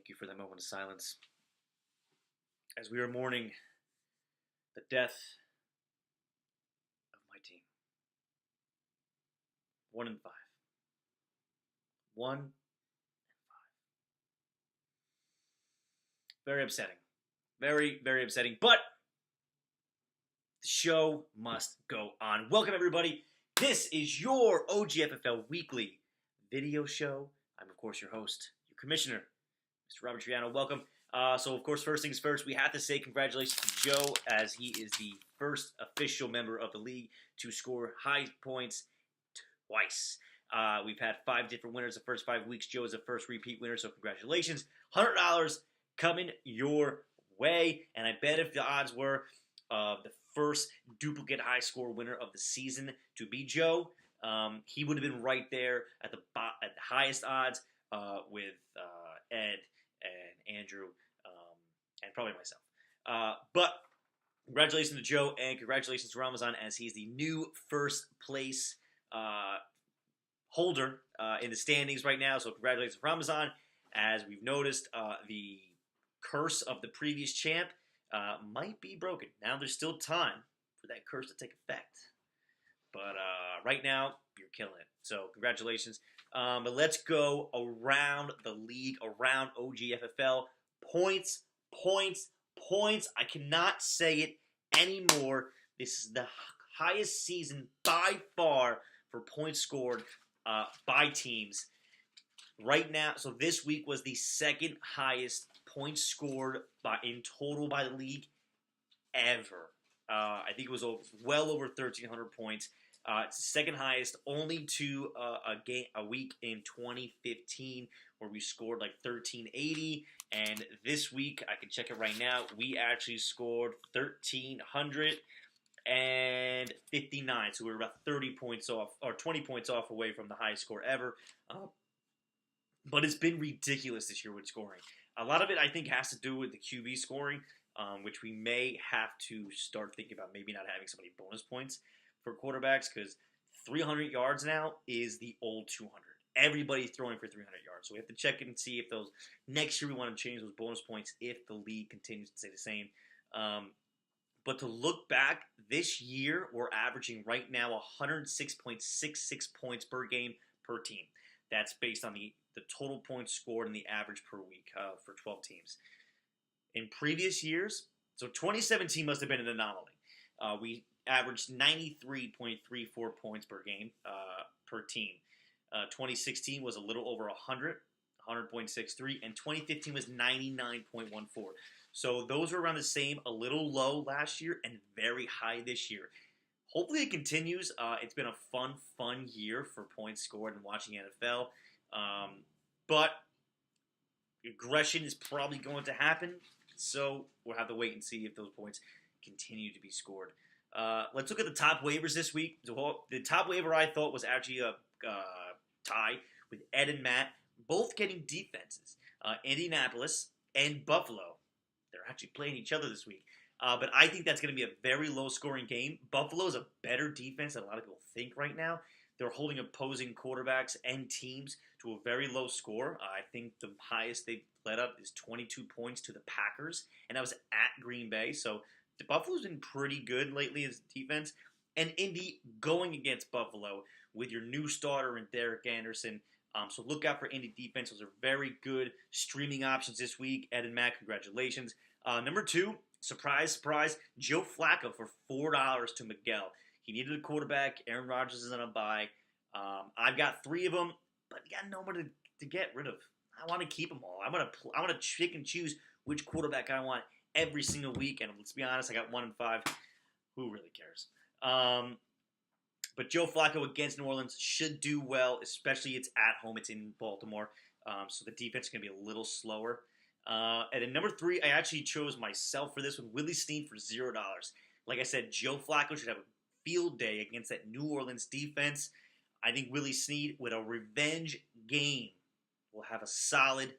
Thank you for that moment of silence. As we are mourning the death of my team. 1-5. 1-5. Very upsetting. Very, very upsetting. But the show must go on. Welcome, everybody. This is your OGFFL weekly video show. I'm, of course, your host, your commissioner, Mr. Robert Triano. Welcome. So, of course, first things first, we have to say congratulations to Joe, as he is the first official member of the league to score high points twice. We've had 5 different winners the first 5 weeks. Joe is the first repeat winner, so congratulations. $100 coming your way. And I bet if the odds were the first duplicate high score winner of the season to be Joe, he would have been right there at the highest odds with Ed and Andrew and probably myself. But congratulations to Joe, and congratulations to Ramazan, as he's the new first place holder in the standings right now. So congratulations to Ramazan. As we've noticed, the curse of the previous champ might be broken. Now there's still time for that curse to take effect. But right now, you're killing it. So congratulations. But let's go around the league, around OGFFL. Points, points, points. I cannot say it anymore. This is the highest season by far for points scored by teams. Right now, so this week was the second highest points scored in total by the league ever. I think it was well over 1,300 points. It's the second highest, only to a week in 2015 where we scored like 1,380. And this week, I can check it right now, we actually scored 1,359. So we were about 30 points off, or 20 points off away from the highest score ever. But it's been ridiculous this year with scoring. A lot of it, I think, has to do with the QB scoring, which we may have to start thinking about maybe not having so many bonus points for quarterbacks, because 300 yards now is the old 200. Everybody's throwing for 300 yards. So we have to check and see if those next year we want to change those bonus points if the league continues to stay the same. But to look back, this year we're averaging right now 106.66 points per game per team. That's based on the total points scored and the average per week for 12 teams. In previous years, so 2017 must have been an anomaly. We averaged 93.34 points per game per team. 2016 was a little over 100, 100.63, and 2015 was 99.14. So those were around the same, a little low last year and very high this year. Hopefully it continues. It's been a fun year for points scored and watching NFL. But aggression is probably going to happen, so we'll have to wait and see if those points continue to be scored. Let's look at the top waivers this week. The top waiver I thought was actually a tie with Ed and Matt, both getting defenses. Indianapolis and Buffalo. They're actually playing each other this week. But I think that's going to be a very low-scoring game. Buffalo is a better defense than a lot of people think right now. They're holding opposing quarterbacks and teams to a very low score. I think the highest they've let up is 22 points to the Packers, and that was at Green Bay. So the Buffalo's been pretty good lately as defense. And Indy going against Buffalo with your new starter in Derek Anderson. So look out for Indy defense. Those are very good streaming options this week. Ed and Matt, congratulations. Number 2, surprise, surprise, Joe Flacco for $4 to Miguel. He needed a quarterback. Aaron Rodgers is on a bye. I've got 3 of them, but you got nobody to get rid of. I want to keep them all. I want to pick and choose which quarterback I want every single week. And let's be honest, I got 1 and 5. Who really cares? But Joe Flacco against New Orleans should do well, especially it's at home. It's in Baltimore, so the defense is going to be a little slower. And at number 3, I actually chose myself for this one, Willie Snead for $0. Like I said, Joe Flacco should have a field day against that New Orleans defense. I think Willie Snead, with a revenge game, will have a solid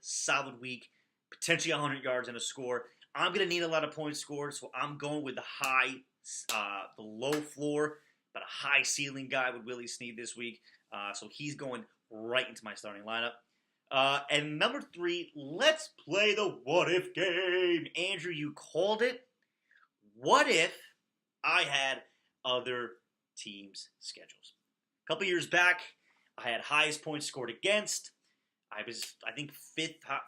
week, potentially 100 yards and a score. I'm going to need a lot of points scored, so I'm going with the low floor, but a high ceiling guy with Willie Snead this week. So he's going right into my starting lineup. And number 3, let's play the what if game. Andrew, you called it. What if I had other teams' schedules? A couple years back, I had highest points scored against. I was, I think,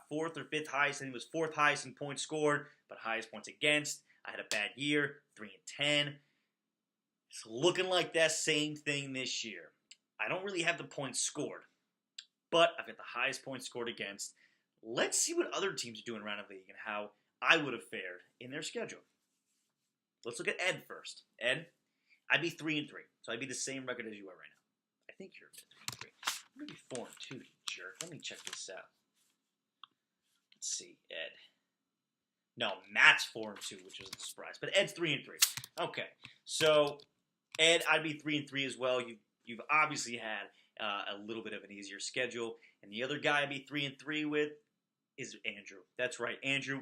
fourth or fifth highest. I think it was fourth highest in points scored, but highest points against. I had a bad year, 3-10. It's looking like that same thing this year. I don't really have the points scored, but I've got the highest points scored against. Let's see what other teams are doing around the league and how I would have fared in their schedule. Let's look at Ed first. Ed, I'd be 3-3, so I'd be the same record as you are right now. I think you're 3-3. I'm gonna be 4-2, you jerk. Let me check this out. Let's see, Ed. No, Matt's 4-2, which was a surprise, but Ed's 3-3. Okay, so Ed, I'd be 3-3 as well. You've obviously had a little bit of an easier schedule, and the other guy I'd be 3-3 with is Andrew. That's right, Andrew.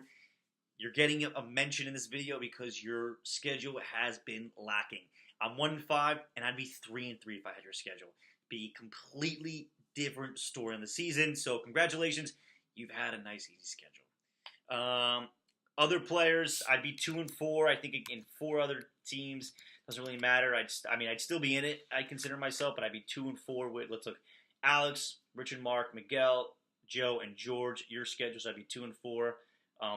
You're getting a mention in this video because your schedule has been lacking. I'm 1-5, and I'd be 3-3 if I had your schedule. Be completely different story in the season. So congratulations, you've had a nice easy schedule. Other players, I'd be 2-4. I think in 4 other teams. Doesn't really matter. I'd still be in it. I consider myself, but I'd be 2-4 with. Let's look, Alex, Richard, Mark, Miguel, Joe, and George. Your schedules, I'd be 2-4.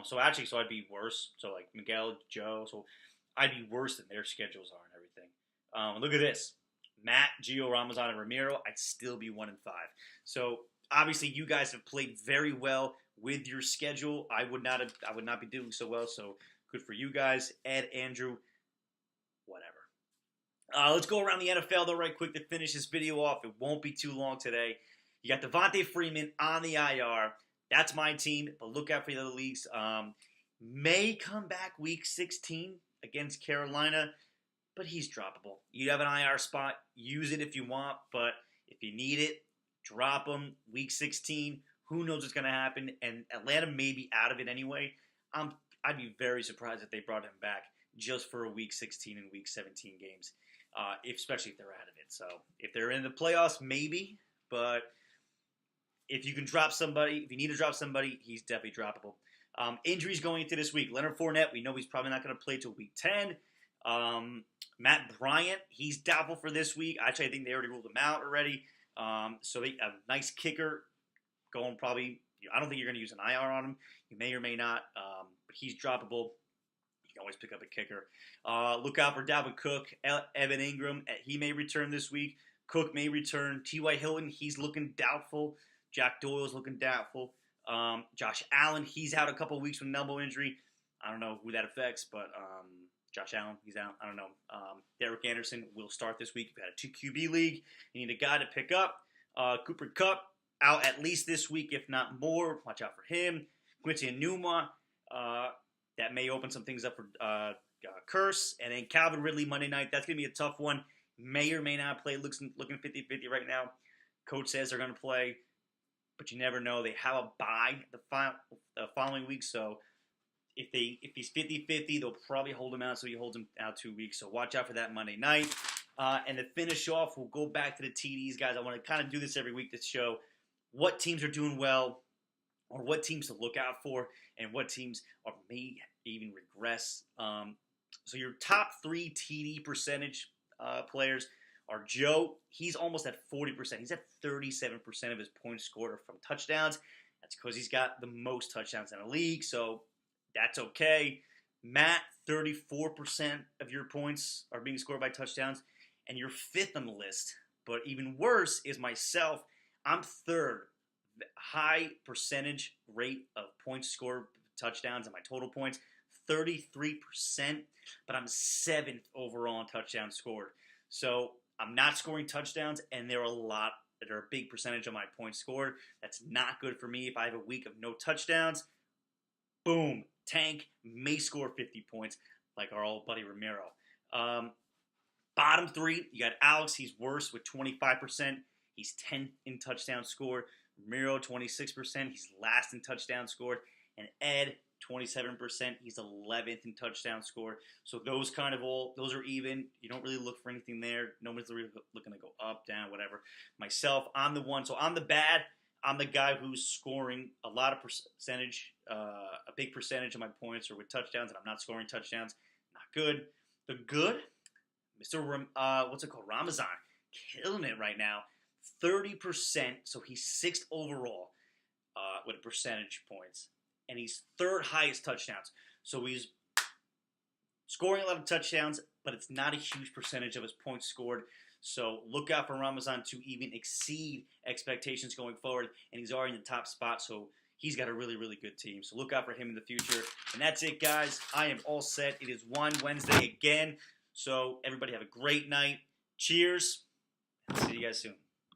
So I'd be worse. So like Miguel, Joe, so I'd be worse than their schedules are and everything. Look at this, Matt, Gio, Ramazan, and Ramiro. I'd still be 1-5. So obviously, you guys have played very well with your schedule. I would not be doing so well. So good for you guys, Ed, Andrew, whatever. Let's go around the NFL though, right quick to finish this video off. It won't be too long today. You got Devontae Freeman on the IR. That's my team, but look out for the other leagues. May come back week 16 against Carolina, but he's droppable. You have an IR spot, use it if you want, but if you need it, drop him. Week 16, who knows what's going to happen, and Atlanta may be out of it anyway. I'd be very surprised if they brought him back just for a week 16 and week 17 games, especially if they're out of it. So if they're in the playoffs, maybe, but if you can drop somebody, if you need to drop somebody, he's definitely droppable. Injuries going into this week. Leonard Fournette, we know he's probably not going to play till week 10. Matt Bryant, he's doubtful for this week. Actually, I think they already ruled him out already. So a nice kicker going probably. I don't think you're going to use an IR on him. You may or may not, but he's droppable. You can always pick up a kicker. Look out for Dalvin Cook, Evan Ingram. He may return this week. Cook may return. T.Y. Hilton, he's looking doubtful. Jack Doyle's looking doubtful. Josh Allen, he's out a couple weeks with an elbow injury. I don't know who that affects, but Josh Allen, he's out. I don't know. Derek Anderson will start this week. You've got a 2 QB league. You need a guy to pick up. Cooper Kupp out at least this week, if not more. Watch out for him. Quincy Enunwa, that may open some things up for Curse. And then Calvin Ridley Monday night. That's going to be a tough one. May or may not play. Looking 50-50 right now. Coach says they're going to play, but you never know. They have a bye the following week, so if he's 50-50, they'll probably hold him out, so he holds him out 2 weeks. So watch out for that Monday night. And to finish off, we'll go back to the TDs, guys. I want to kind of do this every week to show what teams are doing well or what teams to look out for and what teams may even regress. So your top 3 TD percentage players are Joe. He's almost at 40%. He's at 37% of his points scored are from touchdowns. That's because he's got the most touchdowns in the league, so that's okay. Matt, 34% of your points are being scored by touchdowns, and you're 5th on the list. But even worse is myself. I'm 3rd. High percentage rate of points scored, touchdowns, and my total points, 33%, but I'm 7th overall in touchdowns scored. So I'm not scoring touchdowns, and they're a big percentage of my points scored. That's not good for me. If I have a week of no touchdowns, boom, tank, may score 50 points like our old buddy Ramiro. Bottom 3, you got Alex. He's worse with 25%. He's 10th in touchdowns scored. Ramiro, 26%. He's last in touchdowns scored. And Ed, 27%. He's 11th in touchdown score. So those are even. You don't really look for anything there. No one's really looking to go up, down, whatever. Myself, I'm the one. So I'm the bad. I'm the guy who's scoring a lot of percentage, a big percentage of my points are with touchdowns, and I'm not scoring touchdowns. Not good. The good, Mr. What's it called? Ramazan, killing it right now. 30%, so he's 6th overall with percentage points, and he's 3rd highest touchdowns. So he's scoring a lot of touchdowns, but it's not a huge percentage of his points scored. So look out for Ramazan to even exceed expectations going forward, and he's already in the top spot, so he's got a really, really good team. So look out for him in the future. And that's it, guys. I am all set. It is Wine Wednesday again, so everybody have a great night. Cheers. See you guys soon.